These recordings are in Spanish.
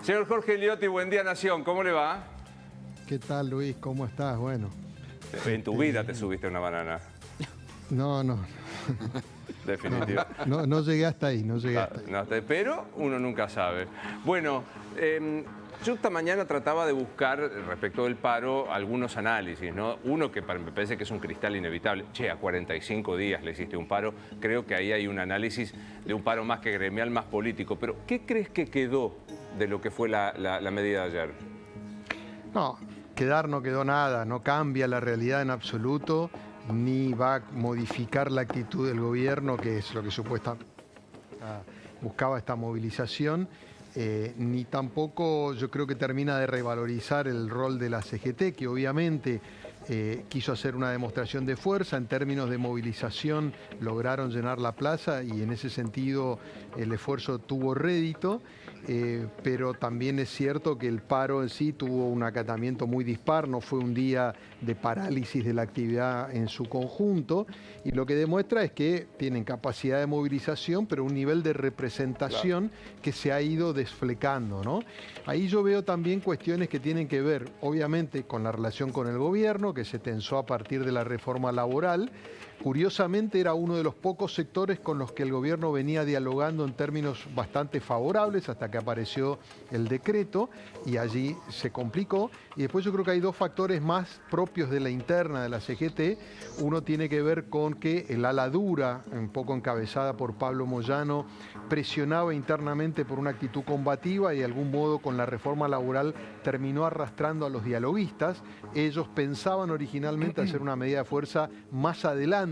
Señor Jorge Eliotti, buen día, Nación. ¿Cómo le va? ¿Qué tal, Luis? ¿Cómo estás? Bueno. En tu vida te subiste a una banana. No. Definitivo. No llegué hasta ahí, no llegué hasta ahí. No, pero uno nunca sabe. Bueno, yo esta mañana trataba de buscar, respecto del paro, algunos análisis, ¿no? Uno que me parece que es un cristal inevitable. Che, a 45 días le hiciste un paro. Creo que ahí hay un análisis de un paro más que gremial, más político. Pero, ¿qué crees que quedó de lo que fue la medida de ayer? No, no quedó nada, no cambia la realidad en absoluto, ni va a modificar la actitud del gobierno, que es lo que supuestamente buscaba esta movilización, ni tampoco yo creo que termina de revalorizar el rol de la CGT, que obviamente quiso hacer una demostración de fuerza. En términos de movilización lograron llenar la plaza y en ese sentido el esfuerzo tuvo rédito, pero también es cierto que el paro en sí tuvo un acatamiento muy dispar, no fue un día de parálisis de la actividad en su conjunto, y lo que demuestra es que tienen capacidad de movilización, pero un nivel de representación que se ha ido desflecando, ¿no? Ahí yo veo también cuestiones que tienen que ver, obviamente, con la relación con el gobierno, que se tensó a partir de la reforma laboral. Curiosamente era uno de los pocos sectores con los que el gobierno venía dialogando en términos bastante favorables hasta que apareció el decreto y allí se complicó. Y después yo creo que hay dos factores más propios de la interna de la CGT. Uno tiene que ver con que el ala dura, un poco encabezada por Pablo Moyano, presionaba internamente por una actitud combativa y de algún modo con la reforma laboral terminó arrastrando a los dialoguistas. Ellos pensaban originalmente hacer una medida de fuerza más adelante.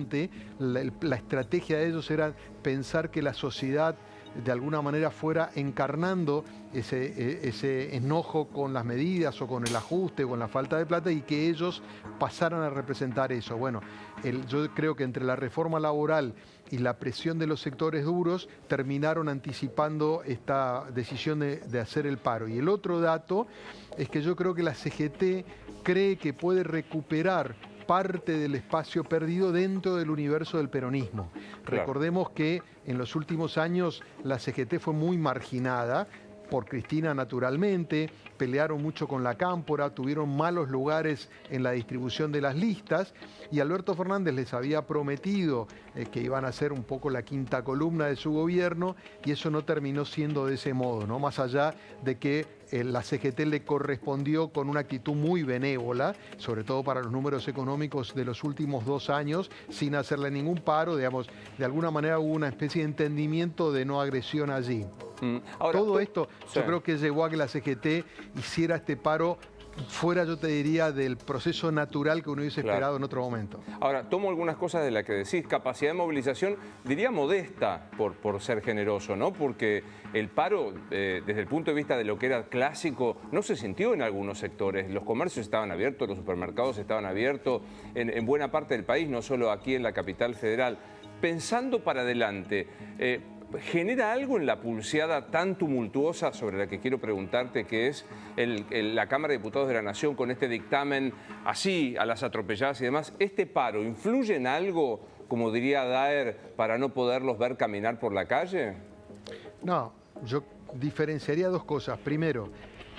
La estrategia de ellos era pensar que la sociedad de alguna manera fuera encarnando ese enojo con las medidas o con el ajuste o con la falta de plata y que ellos pasaran a representar eso. Bueno, yo creo que entre la reforma laboral y la presión de los sectores duros terminaron anticipando esta decisión de hacer el paro. Y el otro dato es que yo creo que la CGT cree que puede recuperar parte del espacio perdido dentro del universo del peronismo. Claro. Recordemos que en los últimos años la CGT fue muy marginada, por Cristina naturalmente, pelearon mucho con la Cámpora, tuvieron malos lugares en la distribución de las listas y Alberto Fernández les había prometido que iban a ser un poco la quinta columna de su gobierno y eso no terminó siendo de ese modo, ¿no? Más allá de que la CGT le correspondió con una actitud muy benévola, sobre todo para los números económicos de los últimos 2 años, sin hacerle ningún paro, digamos, de alguna manera hubo una especie de entendimiento de no agresión allí. Ahora, todo esto yo creo que llevó a que la CGT hiciera este paro fuera, yo te diría, del proceso natural que uno hubiese esperado en otro momento. Ahora, tomo algunas cosas de las que decís. Capacidad de movilización, diría modesta por ser generoso, ¿no? Porque el paro, desde el punto de vista de lo que era clásico, no se sintió en algunos sectores. Los comercios estaban abiertos, los supermercados estaban abiertos en buena parte del país, no solo aquí en la capital federal. Pensando para adelante, ¿genera algo en la pulseada tan tumultuosa sobre la que quiero preguntarte, que es la Cámara de Diputados de la Nación con este dictamen así, a las atropelladas y demás? ¿Este paro influye en algo, como diría Daer, para no poderlos ver caminar por la calle? No, yo diferenciaría dos cosas. Primero,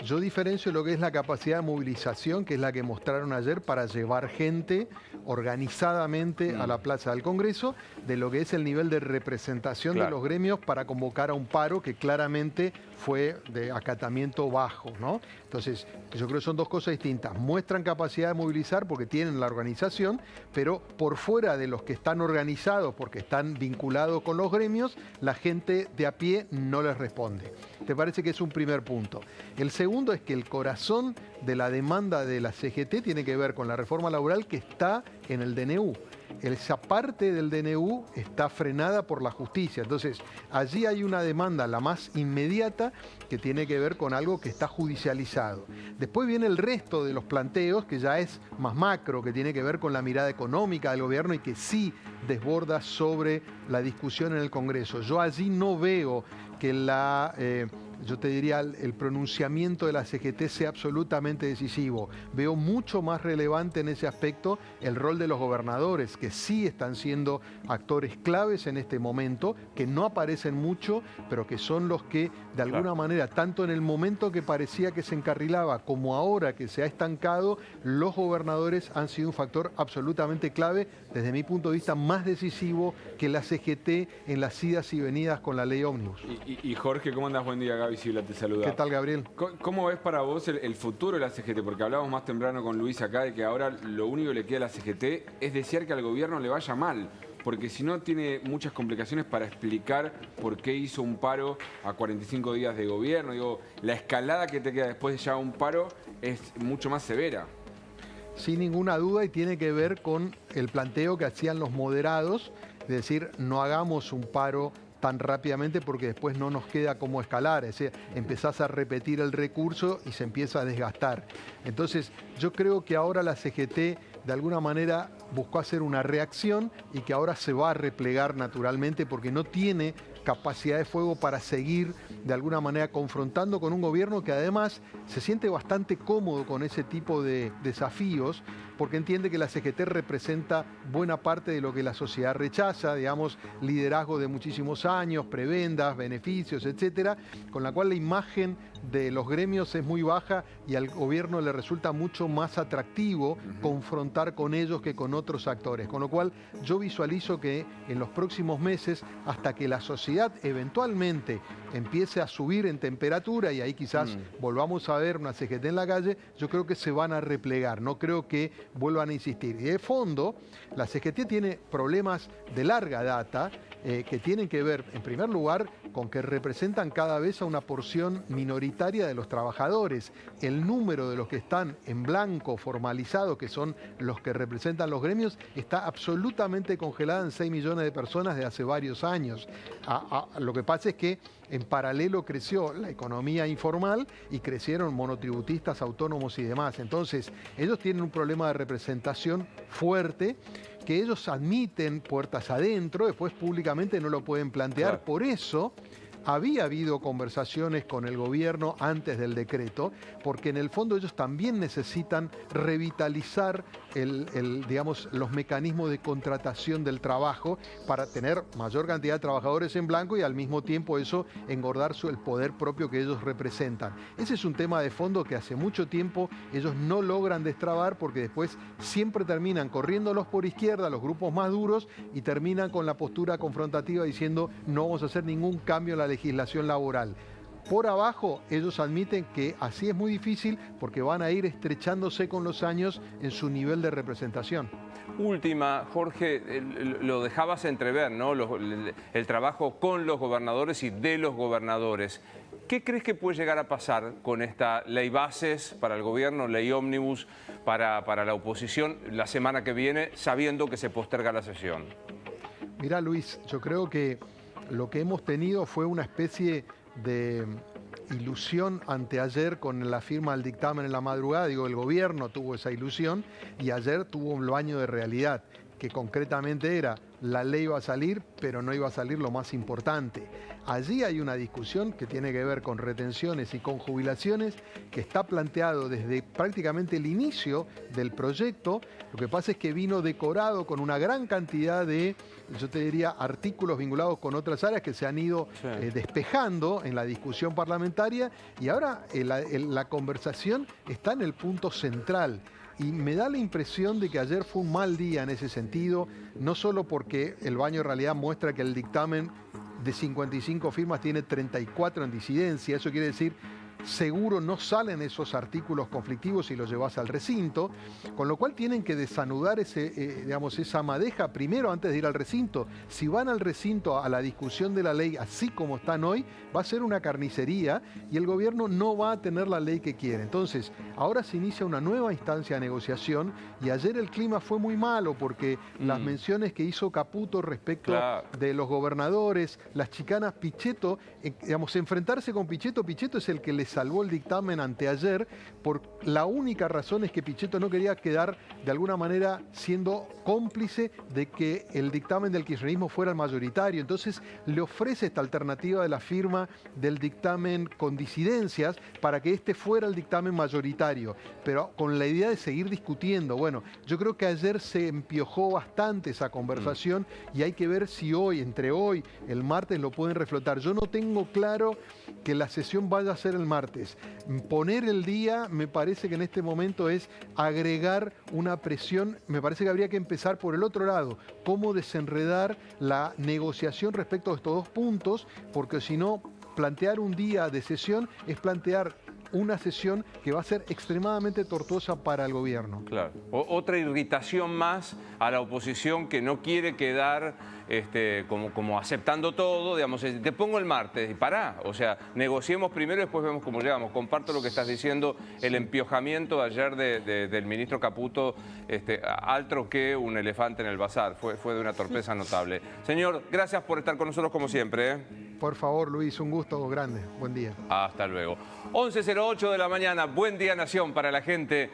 yo diferencio lo que es la capacidad de movilización, que es la que mostraron ayer para llevar gente organizadamente a la Plaza del Congreso, de lo que es el nivel de representación de los gremios para convocar a un paro que claramente fue de acatamiento bajo, ¿no? Entonces, yo creo que son dos cosas distintas. Muestran capacidad de movilizar porque tienen la organización, pero por fuera de los que están organizados, porque están vinculados con los gremios, la gente de a pie no les responde. ¿Te parece que es un primer punto? El segundo es que el corazón de la demanda de la CGT tiene que ver con la reforma laboral que está en el DNU. Esa parte del DNU está frenada por la justicia. Entonces, allí hay una demanda, la más inmediata, que tiene que ver con algo que está judicializado. Después viene el resto de los planteos, que ya es más macro, que tiene que ver con la mirada económica del gobierno y que sí desborda sobre la discusión en el Congreso. Yo allí no veo que la yo te diría, el pronunciamiento de la CGT sea absolutamente decisivo. Veo mucho más relevante en ese aspecto el rol de los gobernadores, que sí están siendo actores claves en este momento, que no aparecen mucho, pero que son los que, de alguna manera, tanto en el momento que parecía que se encarrilaba, como ahora que se ha estancado, los gobernadores han sido un factor absolutamente clave, desde mi punto de vista, más decisivo que la CGT en las idas y venidas con la ley ómnibus. Y Jorge, ¿cómo andás? Buen día, Gaby Silva te saluda. ¿Qué tal, Gabriel? ¿Cómo ves para vos el futuro de la CGT? Porque hablábamos más temprano con Luis acá de que ahora lo único que le queda a la CGT es desear que al gobierno le vaya mal, porque si no tiene muchas complicaciones para explicar por qué hizo un paro a 45 días de gobierno. Digo, la escalada que te queda después de ya un paro es mucho más severa. Sin ninguna duda, y tiene que ver con el planteo que hacían los moderados, es decir, no hagamos un paro tan rápidamente porque después no nos queda cómo escalar, es decir, empezás a repetir el recurso y se empieza a desgastar. Entonces, yo creo que ahora la CGT de alguna manera buscó hacer una reacción y que ahora se va a replegar naturalmente porque no tiene capacidad de fuego para seguir de alguna manera confrontando con un gobierno que además se siente bastante cómodo con ese tipo de desafíos porque entiende que la CGT representa buena parte de lo que la sociedad rechaza, digamos, liderazgo de muchísimos años, prebendas, beneficios, etcétera, con la cual la imagen de los gremios es muy baja y al gobierno le resulta mucho más atractivo confrontar con ellos que con otros actores. Con lo cual yo visualizo que en los próximos meses, hasta que la sociedad eventualmente empiece a subir en temperatura y ahí quizás volvamos a ver una CGT en la calle, yo creo que se van a replegar, no creo que vuelvan a insistir. Y de fondo, la CGT tiene problemas de larga data que tienen que ver, en primer lugar, con que representan cada vez a una porción minoritaria de los trabajadores. El número de los que están en blanco formalizado, que son los que representan los gremios, está absolutamente congelada en 6 millones de personas de hace varios años. Lo que pasa es que en paralelo creció la economía informal y crecieron monotributistas, autónomos y demás. Entonces, ellos tienen un problema de representación fuerte que ellos admiten puertas adentro, después públicamente no lo pueden plantear. Claro. Por eso había habido conversaciones con el gobierno antes del decreto, porque en el fondo ellos también necesitan revitalizar digamos, los mecanismos de contratación del trabajo para tener mayor cantidad de trabajadores en blanco y al mismo tiempo eso engordar el poder propio que ellos representan. Ese es un tema de fondo que hace mucho tiempo ellos no logran destrabar porque después siempre terminan corriéndolos por izquierda, los grupos más duros, y terminan con la postura confrontativa diciendo no vamos a hacer ningún cambio en la legislación laboral. Por abajo, ellos admiten que así es muy difícil porque van a ir estrechándose con los años en su nivel de representación. Última, Jorge, lo dejabas entrever, ¿no? El trabajo con los gobernadores y de los gobernadores. ¿Qué crees que puede llegar a pasar con esta ley bases para el gobierno, ley ómnibus para la oposición la semana que viene, sabiendo que se posterga la sesión? Mirá, Luis, yo creo que lo que hemos tenido fue una especie de ilusión anteayer con la firma del dictamen en la madrugada. Digo, el gobierno tuvo esa ilusión y ayer tuvo un baño de realidad, que concretamente era la ley iba a salir, pero no iba a salir lo más importante. Allí hay una discusión que tiene que ver con retenciones y con jubilaciones que está planteado desde prácticamente el inicio del proyecto. Lo que pasa es que vino decorado con una gran cantidad de, yo te diría, artículos vinculados con otras áreas que se han ido despejando en la discusión parlamentaria y ahora la conversación está en el punto central. Y me da la impresión de que ayer fue un mal día en ese sentido, no solo porque el baño en realidad muestra que el dictamen de 55 firmas tiene 34 en disidencia, eso quiere decir seguro no salen esos artículos conflictivos si los llevas al recinto, con lo cual tienen que desanudar esa madeja primero antes de ir al recinto. Si van al recinto a la discusión de la ley así como están hoy, va a ser una carnicería y el gobierno no va a tener la ley que quiere. Entonces, ahora se inicia una nueva instancia de negociación y ayer el clima fue muy malo porque las menciones que hizo Caputo respecto de los gobernadores, las chicanas, Pichetto, enfrentarse con Pichetto es el que le salvó el dictamen anteayer, por la única razón es que Pichetto no quería quedar de alguna manera siendo cómplice de que el dictamen del kirchnerismo fuera el mayoritario. Entonces le ofrece esta alternativa de la firma del dictamen con disidencias para que este fuera el dictamen mayoritario, pero con la idea de seguir discutiendo. Bueno, yo creo que ayer se empiojó bastante esa conversación y hay que ver si hoy, entre hoy, el martes, lo pueden reflotar. Yo no tengo claro que la sesión vaya a ser el martes. Poner el día me parece que en este momento es agregar una presión. Me parece que habría que empezar por el otro lado, cómo desenredar la negociación respecto a estos dos puntos, porque si no, plantear un día de sesión es plantear una sesión que va a ser extremadamente tortuosa para el gobierno. Claro. Otra irritación más a la oposición que no quiere quedar como aceptando todo, digamos, te pongo el martes y pará. O sea, negociemos primero y después vemos cómo llegamos. Comparto lo que estás diciendo, el empiojamiento ayer del ministro Caputo, altro que un elefante en el bazar. Fue de una torpeza notable. Señor, gracias por estar con nosotros como siempre. Por favor, Luis, un gusto grande. Buen día. Hasta luego. 11:08 de la mañana. Buen día, Nación, para la gente